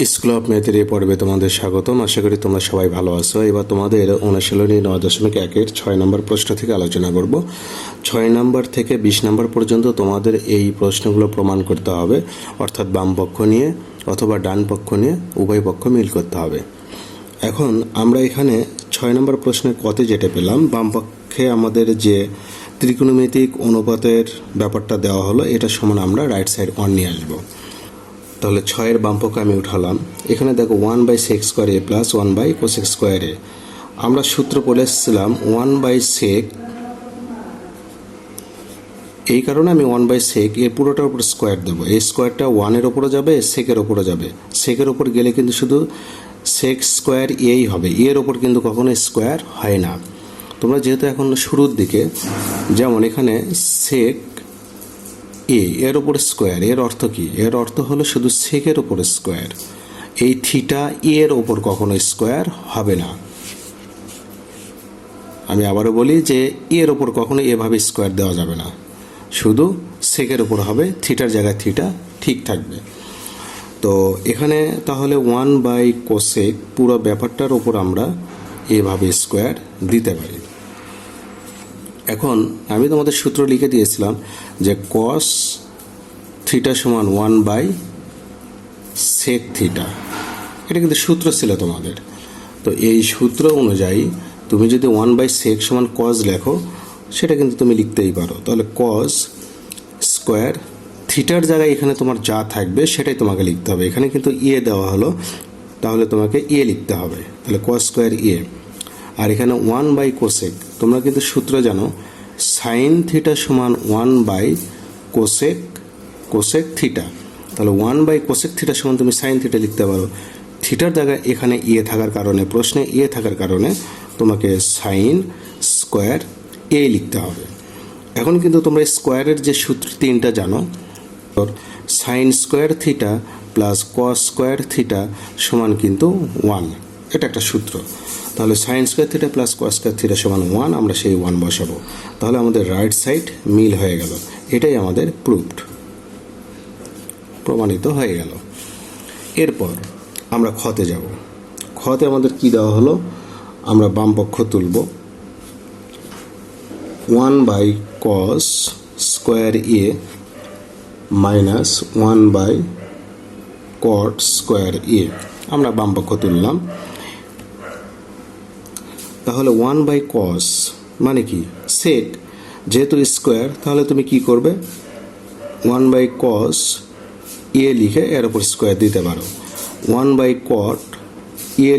School of ম্যাথের এই পর্বে তোমাদের স্বাগতম। আশা করি তোমরা সবাই ভালো আছো। এবার তোমাদের অনুশীলনী 9.1-এর 6 নম্বর প্রশ্ন থেকে আলোচনা করব। 6 নম্বর থেকে 20 নম্বর পর্যন্ত তোমাদের এই প্রশ্নগুলো প্রমাণ করতে হবে, অর্থাৎ বাম পক্ষ নিয়ে অথবা ডান পক্ষ নিয়ে উভয় পক্ষ মিল করতে হবে। এখন আমরা এখানে 6 নম্বর প্রশ্নের কতে যেটা পেলাম, বাম পক্ষে আমাদের যে ত্রিকোণমিতিক অনুপাতের ব্যাপারটা দেওয়া হলো, এটা সমান আমরা রাইট সাইড 1 নিয়ে আসবো। তাহলে 6-এর বাম পক্ষ আমি উঠালাম। এখানে দেখো 1/sec² a plus 1/cosec² a। আমরা সূত্র বলে এসেছিলাম 1/sec, এই কারণে আমি 1/sec এর পুরোটার উপর স্কোয়ার দেবো। এই স্কোয়ারটা 1-এর ওপরে যাবে, সেকের ওপরে যাবে। সেকের ওপর গেলে কিন্তু শুধু sec² এই হবে, এর ওপর কিন্তু কখনো স্কোয়ার হয় না। তোমরা যেহেতু এখন শুরুর দিকে, যেমন এখানে sec এ এর ওপর স্কোয়ার, এর অর্থ কি? এর অর্থ হলো শুধু সেকের ওপর স্কোয়ার। এই থিটা এর ওপর কখনো স্কোয়ার হবে না। আমি আবারও বলি যে এর ওপর কখনো এভাবে স্কোয়ার দেওয়া যাবে না, শুধু সেকের ওপর হবে, থিটার জায়গায় থিটা ঠিক থাকবে। তো এখানে তাহলে 1/cosec পুরো ব্যাপারটার ওপর আমরা এভাবে স্কোয়ার দিতে পারি। এখন আমি তোমাদের সূত্র লিখে দিয়েছিলাম যে cos থিটা সমান 1/sec থিটা, এটা কিন্তু সূত্র ছিল তোমাদের। তো এই সূত্র অনুযায়ী তুমি যদি 1/sec সমান cos লেখো, সেটা কিন্তু তুমি লিখতেই পারো। তাহলে cos স্কোয়ার থিটার জায়গায় এখানে তোমার যা থাকবে সেটাই তোমাকে লিখতে হবে। এখানে কিন্তু দেওয়া হলো, তাহলে তোমাকে লিখতে হবে। তাহলে cos² আর এখানে 1/cosec, তোমরা কিন্তু সূত্র জানো সাইন থিটা সমান 1/cosec থিটা। তাহলে 1/cosec থিটা সমান তুমি সাইন থিটা লিখতে পারো। থিটার জায়গায় এখানে থাকার কারণে, প্রশ্নে থাকার কারণে তোমাকে সাইন স্কোয়ার লিখতে হবে। এখন কিন্তু তোমরা স্কোয়ারের যে সূত্র 3টা জানো, sin² theta plus cos² theta সমান কিন্তু 1, এটা একটা সূত্র। তাহলে sin² theta plus cos² theta সমান 1, আমরা সেই 1 বসাবো। তাহলে আমাদের রাইট সাইড মিল হয়ে গেল। এটাই আমাদের প্রমাণিত হয়ে গেল। এরপর আমরা খতে যাব। খতে আমাদের কি দেওয়া হলো, আমরা বাম পক্ষ তুলব। 1/cos² a minus 1/cot² a, আমরা বাম পক্ষ তুললাম। তাহলে 1/cos মানে কি? sec, যেহেতু স্কোয়ার, তাহলে তুমি কি করবে? 1/cos লিখে এর ওপর স্কোয়ার দিতে পারো। 1/cot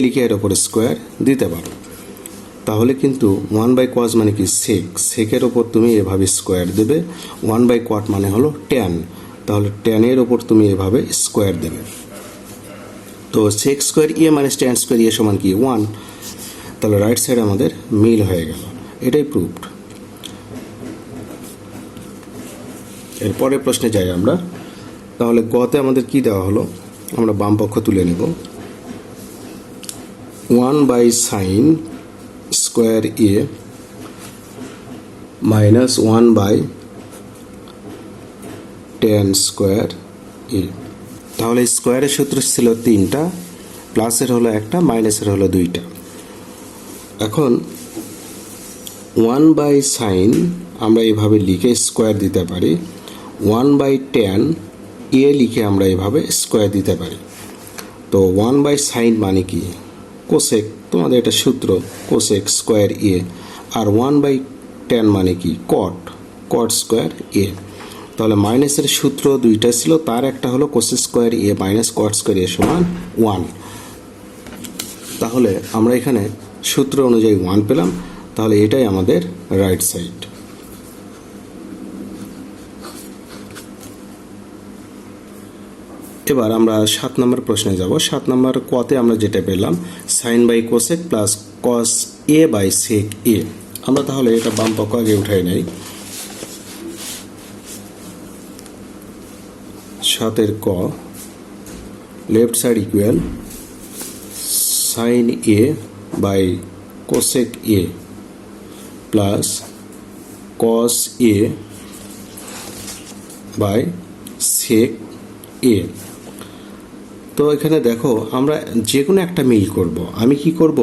লিখে এর ওপর স্কোয়ার দিতে পারো। তাহলে কিন্তু 1/cos মানে কি? sec, সেকের ওপর তুমি এভাবে স্কোয়ার দেবে। 1/cot মানে হলো tan, তাহলে tan এর ওপর তুমি এভাবে স্কোয়ার দেবে। তো sec² মাইনাস tan² সমান কি? 1। তাহলে রাইট সাইড আমাদের মিল হয়ে গেল। এটাই প্রুভড। এরপরে প্রশ্নে যাই আমরা। তাহলে গতে আমাদের কি দেওয়া হলো, আমরা বাম পক্ষ তুলে নেব। 1/sin² a minus 1/tan² a। তাহলে স্কোয়ারের সূত্র ছিল 3টা, প্লাসের হলো 1টা, মাইনাসের হলো 2টা। এখন 1/sin আমরা এভাবে লিখে স্কোয়ার দিতে পারি। 1/tan লিখে আমরা এভাবে স্কোয়ার দিতে পারি। তো 1/sin মানে কি? কোসেক, তোমাদের এটা সূত্র cosec² a। আর 1/tan মানে কি? cot² a। তাহলে মাইনাসের সূত্র 2টা ছিল, তার একটা হলো cosec² a minus cot² a সমান 1। তাহলে আমরা এখানে সূত্র অনুযায়ী 1 পেলাম। তাহলে এটাই আমাদের রাইট সাইড। এবার আমরা 7 নম্বর প্রশ্নে যাব। 7 নম্বর কতে আমরা যেটা পেলাম, sin/cosec plus cos a/sec a। আমরা তাহলে এটা বাম পক্ষ আগে উঠাই নেই। 7-এর ক, left side equal sin a/cosec a plus cos a/sec a। তো এখানে দেখো আমরা যে কোনো একটা মিল করব। আমি কি করব,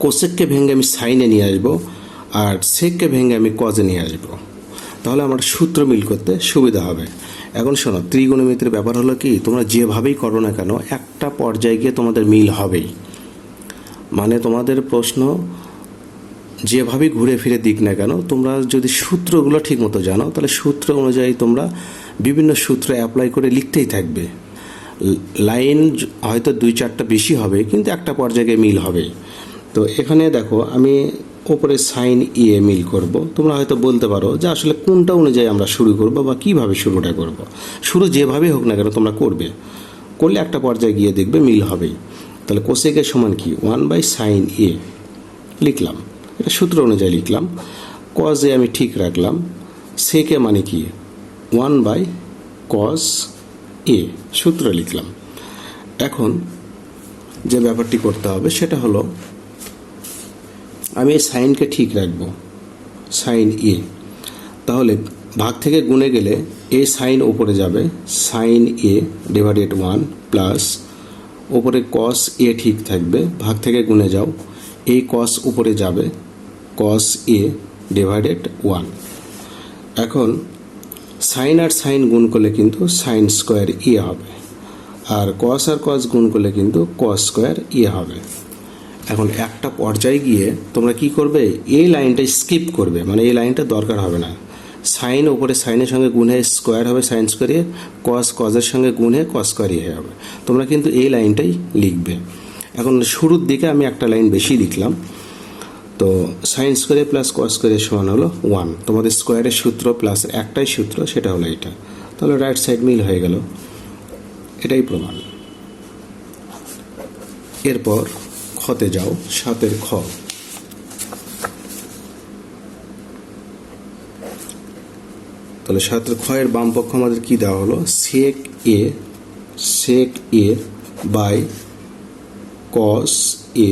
কোসেককে ভেঙে আমি সাইনে নিয়ে আসব, আর সেককে ভেঙে আমি কজে নিয়ে আসব। তাহলে আমার সূত্র মিল করতে সুবিধা হবে। এখন শোনো, ত্রিগোণমিতির ব্যাপার হলো কি, তোমরা যেভাবেই করো না কেন একটা পর্যায়ে গিয়ে তোমাদের মিল হবেই। মানে তোমাদের প্রশ্ন যেভাবেই ঘুরে ফিরে দিক না কেন, তোমরা যদি সূত্রগুলো ঠিকমতো জানো তাহলে সূত্র অনুযায়ী তোমরা বিভিন্ন সূত্র অ্যাপ্লাই করে লিখতেই থাকবে। লাইন হয়তো 2-4টা বেশি হবে, কিন্তু একটা পর্যায়ে মিল হবে। তো এখানে দেখো আমি ওপরে সাইন ইয়ে মিল করব। তোমরা হয়তো বলতে পারো যে আসলে কোনটা অনুযায়ী আমরা শুরু করব বা কিভাবে শুরুটা করব। শুরু যেভাবেই হোক না কেন তোমরা করবে, করলে একটা পর্যায়ে গিয়ে দেখবে মিল হবেই। তাহলে কোসেকের সমান কি 1/sin এ লিখলাম, এটা সূত্র অনুযায়ী লিখলাম। কজ এ আমি ঠিক রাখলাম। সেকে মানে কি 1/cos এ সূত্র লিখলাম। এখন যে ব্যাপারটি করতে হবে সেটা হলো আমি এই সাইনকে ঠিক রাখবো, সাইন এ। তাহলে ভাগ থেকে গুণে গেলে এই সাইন উপরে যাবে, সাইন এ ডিভাইডেড 1 প্লাস উপরে কস এ ঠিক থাকবে, ভাগ থেকে গুণে যাও, এই কস উপরে যাবে, কস এ ডিভাইডেড 1। এখন সাইন আর সাইন গুণ করলে কিন্তু সাইন স্কোয়ার এ হবে, আর কস আর কস গুণ করলে কিন্তু কস স্কোয়ার এ হবে। এখন একটা পর্যায়ে গিয়ে তোমরা কি করবে, এই লাইনটা স্কিপ করবে, মানে এই লাইনটা দরকার হবে না। সাইন ওপরে সাইনের সঙ্গে গুণে স্কোয়ার হবে সাইন স্কোয়ার এ, কস কজের সঙ্গে গুণে কস স্কোয়ার এ হবে। তোমরা কিন্তু এই লাইনটাই লিখবে। এখন শুরুর দিকে আমি একটা লাইন বেশি লিখলাম। তো সাইন স্কোয়ার এ প্লাস কস স্কোয়ার এর সমান হলো 1। তোমাদের স্কোয়ারের সূত্র প্লাস একটাই সূত্র, সেটা হলো এটা। তাহলে রাইট সাইড মিল হয়ে গেল, এটাই প্রমাণ। এরপর খতে যাও, 7 খ। তাহলে 7 খ এর বাম পক্ষ আমাদের কি দেওয়া হলো, sec A by cos A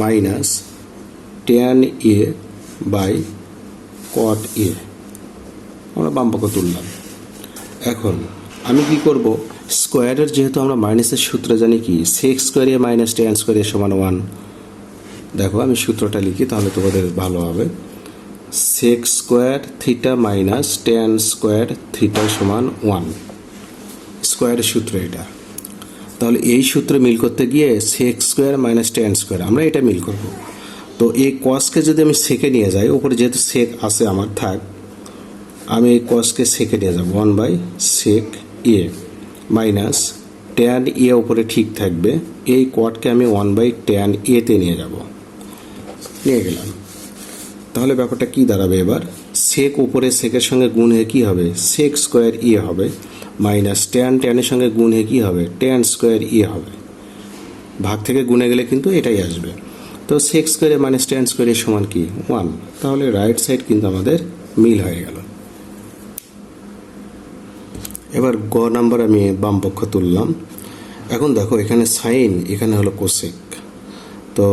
minus tan A by cot A, আমরা বাম পক্ষ তুললাম। এখন আমি কি করব, স্কোয়ারের যেহেতু আমরা মাইনাসের সূত্র জানি কি, সেক স্কোয়ার এ মাইনাস ট্যান স্কোয়ার এ সমান 1। দেখো আমি সূত্রটা লিখি তাহলে তোমাদের ভালো হবে। Sec square theta minus tan square theta সমান 1, স্কোয়ারের সূত্র এটা। তাহলে এই সূত্র মিল করতে গিয়ে sec square minus tan square আমরা এটা মিল করব। তো এই কসকে যদি আমি সেকে নিয়ে যাই, উপরে যেহেতু সেক আছে আমার থাক, আমি এই কসকে সেকে নিয়ে যাব 1/sec এ মাইনাস ট্যান এ উপরে ঠিক থাকবে, এই কটকে আমি 1/tan এ তে নিয়ে যাব, নিয়ে গেলাম। তাহলে ব্যাপারটা কি দাঁড়াবে, এবার সেক উপরে সেকের সঙ্গে গুণ হয়ে কী হবে, সেক স্কোয়ার এ হবে, মাইনাস ট্যানের সঙ্গে গুণ হয়ে কী হবে, ট্যান স্কোয়ার এ হবে। ভাগ থেকে গুণে গেলে কিন্তু এটাই আসবে। তো সেক স্কোয়ার এ মাইনাস ট্যান স্কোয়ার এর সমান কি 1। তাহলে রাইট সাইড কিন্তু আমাদের মিল হয়ে গেল। এবার গ নাম্বার আমি বাম পক্ষ তুললাম। এখন দেখো এখানে সাইন, এখানে হলো কোসেক, তো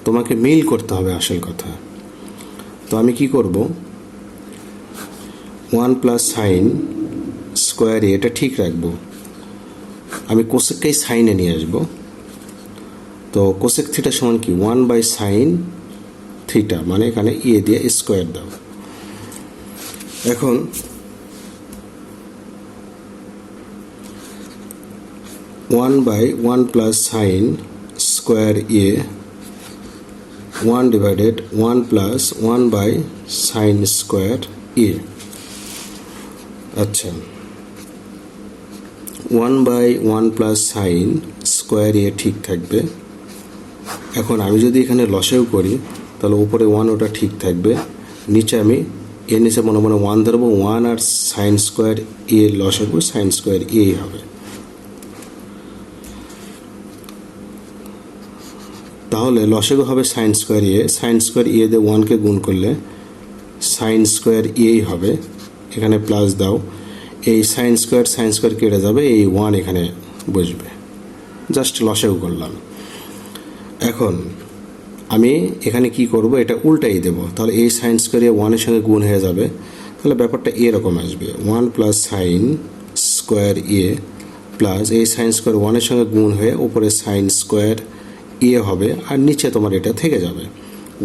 তোমাকে মিল করতে হবে আসল কথা। তো আমি কি করব, 1+sin স্কোয়ার এটা ঠিক রাখবো, আমি কোসেককেই সাইনে নিয়ে আসবো। তো কোসেক থিটা সমান কি 1/sin থিটা, মানে এখানে এ দিয়ে স্কোয়ার দাও। এখন 1/1+sin স্কোয়ার এ 1 ডিভাইডেড 1+1/sin স্কোয়ার এ। আচ্ছা, 1/1+sin স্কোয়ার এ ঠিক থাকবে। এখন আমি যদি এখানে লসেও করি তাহলে উপরে 1 ওটা ঠিক থাকবে, নিচে আমি এর নিচে মনে মনে 1 ধরবো, 1 আর সাইন স্কোয়ার এ লসাগু সাইন স্কোয়ার এই হবে। তাহলে লসাগু হবে সাইন স্কোয়ার এ, সাইন স্কোয়ার এ দিয়ে 1কে গুণ করলে সাইন স্কোয়ার এই হবে, এখানে প্লাস দাও, এই সাইন স্কোয়ার কেটে যাবে, এই 1 এখানে বসবে, জাস্ট লসাগু করলাম। এখন আমি এখানে কি করব, এটা উল্টাই দেব, তাহলে এই সাইন স্কোয়ার এ 1 এর সঙ্গে গুণ হয়ে যাবে। তাহলে ব্যাপারটা এরকম আসবে, 1+sin স্কোয়ার এ প্লাস এই সাইন স্কোয়ার ওয়ানের সঙ্গে গুণ হয়ে উপরে সাইন স্কোয়ার এ হবে আর নিচে তোমার এটা থেকে যাবে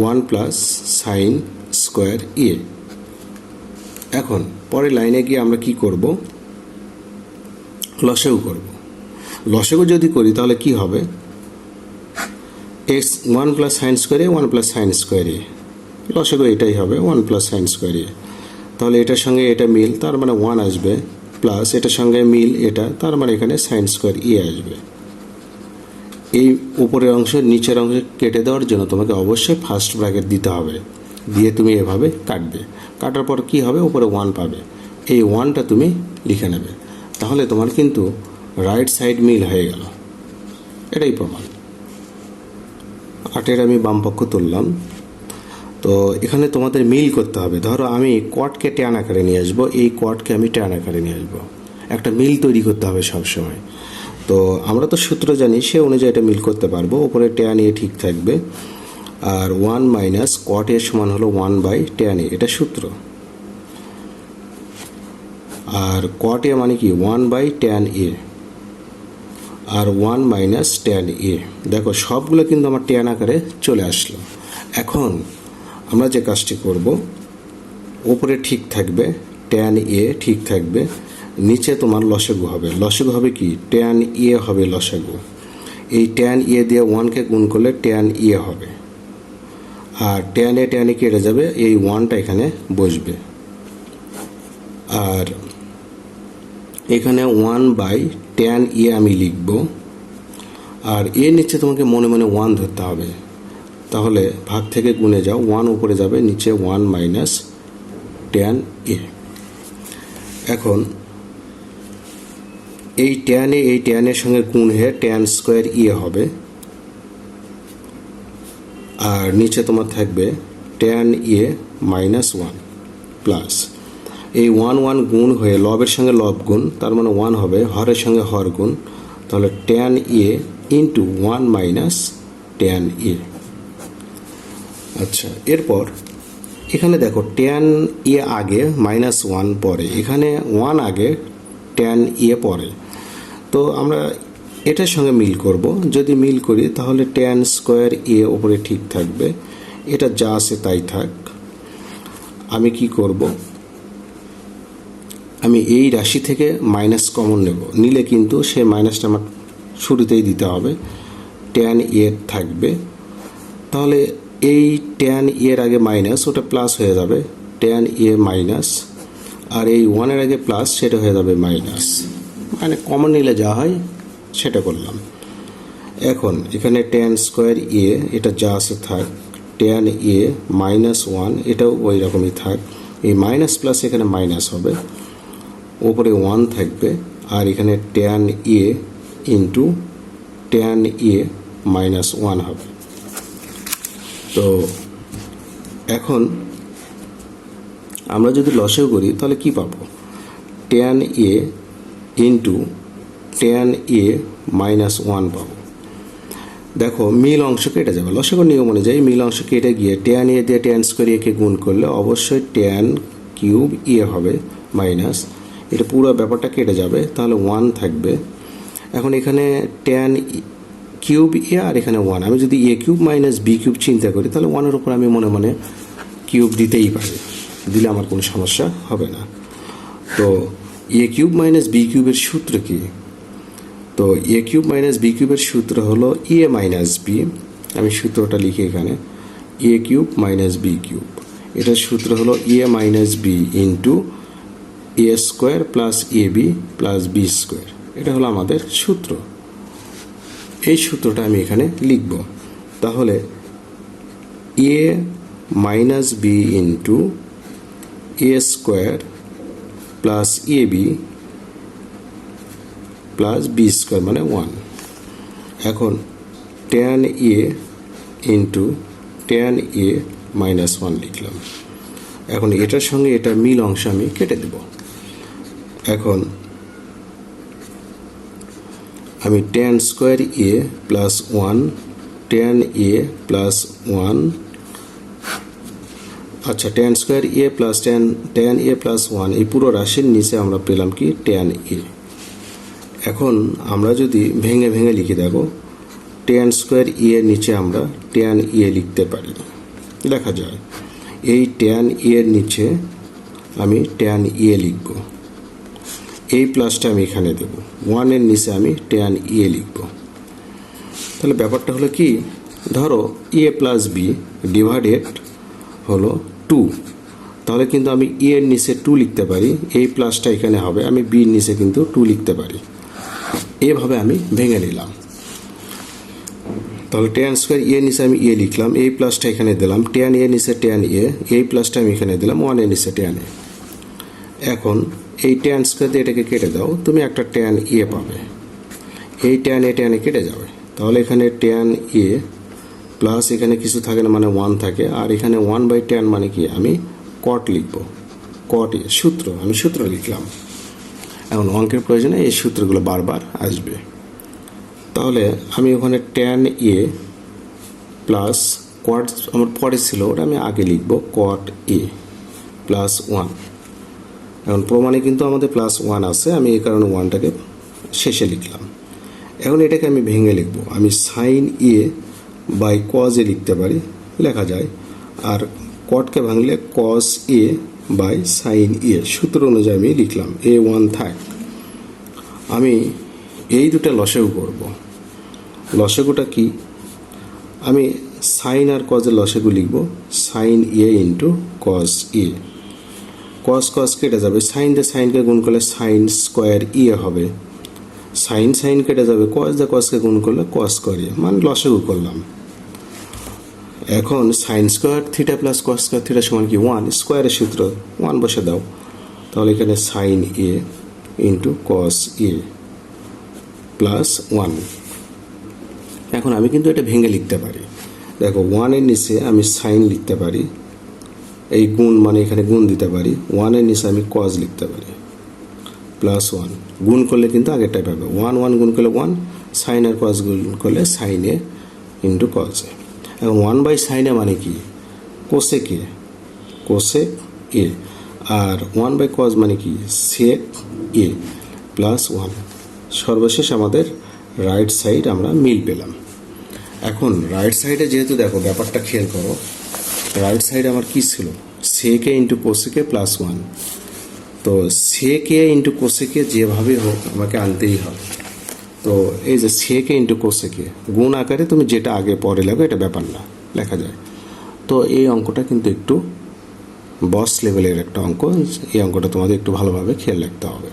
1 প্লাস সাইন স্কোয়ার এ। এখন পরের লাইনে গিয়ে আমরা কি করব, লসাগু করব। লসাগু যদি করি তাহলে কি হবে, এক্স 1 প্লাস সাইন স্কোয়ার এ 1 প্লাস সাইন স্কোয়ার এ, লসাগু এটাই হবে 1 প্লাস সাইন স্কোয়ার এ। তাহলে এটার সঙ্গে এটা মিল, তার মানে 1 আসবে, প্লাস এটার সঙ্গে মিল এটা, তার মানে এখানে সাইন স্কোয়ার এ আসবে। এই উপরের অংশ নিচের অংশ কেটে দেওয়ার জন্য তোমাকে অবশ্যই ফার্স্ট ব্র্যাকেট দিতে হবে, দিয়ে তুমি এভাবে কাটবে। কাটার পর কি হবে, উপরে 1 পাবে, এই 1টা তুমি লিখে নেবে। তাহলে তোমার কিন্তু রাইট সাইড মিল হয়ে গেল, এটাই প্রমাণ। 8 আমি বাম পক্ষ তুললাম। তো এখানে তোমাদের মিল করতে হবে। ধরো আমি কটকে ট্যান আকারে নিয়ে আসবো, এই কটকে আমি ট্যান আকারে নিয়ে আসবো, একটা মিল তৈরি করতে হবে সবসময়। তো আমরা তো সূত্র জানি, সে অনুযায়ী এটা মিল করতে পারবো। উপরে ট্যান এ ঠিক থাকবে, আর 1 মাইনাস কট এর সমান হলো 1 বাই ট্যান এ, এটা সূত্র। আর কট এ মানে কি 1 বাই ট্যান এ, আর 1 মাইনাস ট্যান এ। দেখো সবগুলো কিন্তু আমার ট্যান আকারে চলে আসলো। এখন আমরা যে কাজটি করব, উপরে ঠিক থাকবে ট্যান এ ঠিক থাকবে, নিচে তোমার লসাগু হবে। লসাগু হবে কি, ট্যান এ হবে লসাগু। এই ট্যান এ দিয়ে 1কে গুণ করলে ট্যান এ হবে, আর ট্যান এ কেটে যাবে, এই 1টা এখানে বসবে। আর এখানে 1 বাই ট্যান এ আমি লিখব, আর এর নিচে তোমাকে মনে মনে 1 ধরতে হবে। তাহলে ভাগ থেকে গুণে যাও, 1 উপরে যাবে, নিচে 1 মাইনাস ট্যান এ। এখন এই ট্যান এ এই ট্যানের সঙ্গে গুণ হয়ে ট্যান স্কোয়ার এ হবে, আর নিচে তোমার থাকবে ট্যান এ মাইনাস 1 প্লাস এই 1 গুণ হয়ে লবের সঙ্গে লব গুণ, তার মানে 1 হবে, হরের সঙ্গে হর গুণ, তাহলে tan A into 1 minus tan এ। আচ্ছা, এরপর এখানে দেখো ট্যান এ আগে মাইনাস 1 পরে, এখানে 1 আগে ট্যান এ পরে। তো আমরা এটার সঙ্গে মিল করব। যদি মিল করি তাহলে ট্যান স্কোয়ার এ ওপরে ঠিক থাকবে, এটা যা আছে তাই থাক। আমি কি করব, আমি এই রাশি থেকে মাইনাস কমন নেব, নিলে কিন্তু সে মাইনাসটা আমার শুরুতেই দিতে হবে, ট্যান এ থাকবে। তাহলে এই ট্যান এর আগে মাইনাস, ওটা প্লাস হয়ে যাবে, ট্যান এ মাইনাস, আর এই 1-এর আগে প্লাস, সেটা হয়ে যাবে মাইনাস। মানে কমন নিলে যা হয় সেটা করলাম। এখন এখানে ট্যান স্কোয়ার এ, এটা যা আছে থাক, ট্যান এ মাইনাস 1, এটাও ওই রকমই থাক। এই মাইনাস প্লাস এখানে মাইনাস হবে, ওপরে 1 থাকবে, আর এখানে tan A into tan A minus 1 হবে। তো এখন আমরা যদি লসাগু করি তাহলে কি পাবো, tan A into tan A minus 1 পাবো। দেখো মিল অংশ কেটে যাবে, লসাগুর নিয়ম অনুযায়ী মিল অংশ কেটে গিয়ে ট্যান এ দিয়ে ট্যান স্কোয়ার একে গুণ করলে অবশ্যই ট্যান কিউব এ হবে মাইনাস, এটা পুরো ব্যাপারটা কেটে যাবে, তাহলে 1 থাকবে। এখন এখানে ট্যান কিউব এ আর এখানে 1, আমি যদি এ কিউব মাইনাস বি কিউব চিন্তা করি তাহলে 1-এর উপর আমি মনে মনে কিউব দিতেই পারি, দিলে আমার কোনো সমস্যা হবে না। তো এ কিউব মাইনাস বি কিউবের সূত্র কি, তো এ কিউব মাইনাস বি কিউবের সূত্র হলো এ মাইনাস বি। আমি সূত্রটা লিখি এখানে, এ কিউব মাইনাস বি কিউব, এটার সূত্র হলো এ minus B into A square plus A B plus B square, এটা হলো আমাদের সূত্র। এই সূত্রটা আমি এখানে লিখব। তাহলে এ minus B into A square plus A B plus B square মানে 1। এখন tan A into tan A minus 1 লিখলাম। এখন এটার সঙ্গে এটা মিল অংশ আমি কেটে দেব। এখন আমি tan square A plus 1 tan A plus 1, আচ্ছা tan square A plus tan A plus 1, এই পুরো রাশির নিচে আমরা পেলাম কি ট্যান এ। এখন আমরা যদি ভেঙে ভেঙে লিখি, দেখো tan স্কোয়ার ই এর নিচে আমরা tan ই লিখতে পারি। দেখা যায় এই tan ই এর নিচে আমি tan ই লিখব, এই প্লাসটা আমি এখানে দেব, 1 এর নিচে আমি tan ই লিখব। তাহলে ব্যাপারটা হলো কি, ধরো এ প্লাস বি ডিভাইডেড হলো 2, তাহলে কিন্তু আমি এ এর নিচে 2 লিখতে পারি, এই প্লাসটা এখানে হবে, আমি বির নিচে কিন্তু 2 লিখতে পারি। এভাবে আমি ভেঙে নিলাম। তাহলে tan স্কোয়ার এর নিচে আমি এ লিখলাম, এই প্লাসটা এখানে দিলাম, tan এর নিচে tan এ, এই প্লাসটা আমি এখানে দিলাম, 1 এর নিচে tan এ। এখন এই tan স্কোয়ার দিয়ে এটাকে কেটে দাও, তুমি একটা tan এ পাবে, এই tan এ কেটে যাবে। তাহলে এখানে tan এ প্লাস এখানে কিছু থাকে না, মানে 1 থাকে, আর এখানে 1/tan মানে কি, আমি cot লিখব, cot এ সূত্র, আমি সূত্র লিখলাম। এখন অঙ্কের প্রয়োজনে এই সূত্রগুলো বারবার আসবে। তাহলে আমি ওখানে tan এ প্লাস cot আমার পরে ছিল, ওটা আমি আগে লিখব, cot এ প্লাস 1। এখন প্রমাণে কিন্তু আমাদের প্লাস 1 আছে, আমি এই কারণে 1টাকে শেষে লিখলাম। এখন এটাকে আমি ভেঙে লিখব, আমি sine A by cos A লিখতে পারি, লেখা যায়। আর কটকে ভাঙলে কস এ বাই সাইন এ, সূত্র অনুযায়ী আমি লিখলাম, a1 থাক। আমি এই দুটো লসাগু করব। লসাগুটা কি, আমি সাইন আর কজের লসাগু লিখব, সাইন এ ইন্টু কস এ। কস কস কেটে যাবে, সাইন দিয়ে সাইনকে গুণ করলে সাইন স্কোয়ার ই হবে, সাইন সাইন কেটে যাবে, কস দিয়ে কসকে গুণ করলে কস স্কোয়ার ই, মানে লসাগু করলাম। এখন sine square theta plus cos square theta সমান কি 1, স্কোয়ারের সূত্র 1 বসে দাও। তাহলে এখানে sign A into cos A plus 1। এখন আমি কিন্তু এটা ভেঙে লিখতে পারি, দেখো 1 এর নিচে আমি সাইন লিখতে পারি, এই গুণ মানে এখানে গুণ দিতে পারি, 1 এর নিচে আমি কজ লিখতে পারি প্লাস 1, গুণ করলে কিন্তু আগেরটাই পাবে, 1 1 গুণ করলে 1, সাইন আর কজ গুণ করলে sine A into cos A. এখন 1/sin এ মানে কি, কোসেক এ, কোসেক এ, আর 1/cos মানে কি, সেক এ প্লাস 1। সর্বশেষ আমাদের রাইট সাইড আমরা মিল পেলাম। এখন রাইট সাইডে যেহেতু দেখো ব্যাপারটা খেয়াল করো, রাইট সাইড আমার কি ছিল, সেক এ ইন্টু কোসেক এ প্লাস 1। তো সেক এ ইন্টু কোসেক এ যেভাবে হোক আমাকে আনতেই হবে। তো এই যে সেকে ইন্টু কোসেকে গুণ আকারে তুমি যেটা আগে পরে লাগো এটা ব্যাপার না, লেখা যায়। তো এই অঙ্কটা কিন্তু একটু বস লেভেলের একটা অঙ্ক, এই অঙ্কটা তোমাদের একটু ভালোভাবে খেয়াল রাখতে হবে।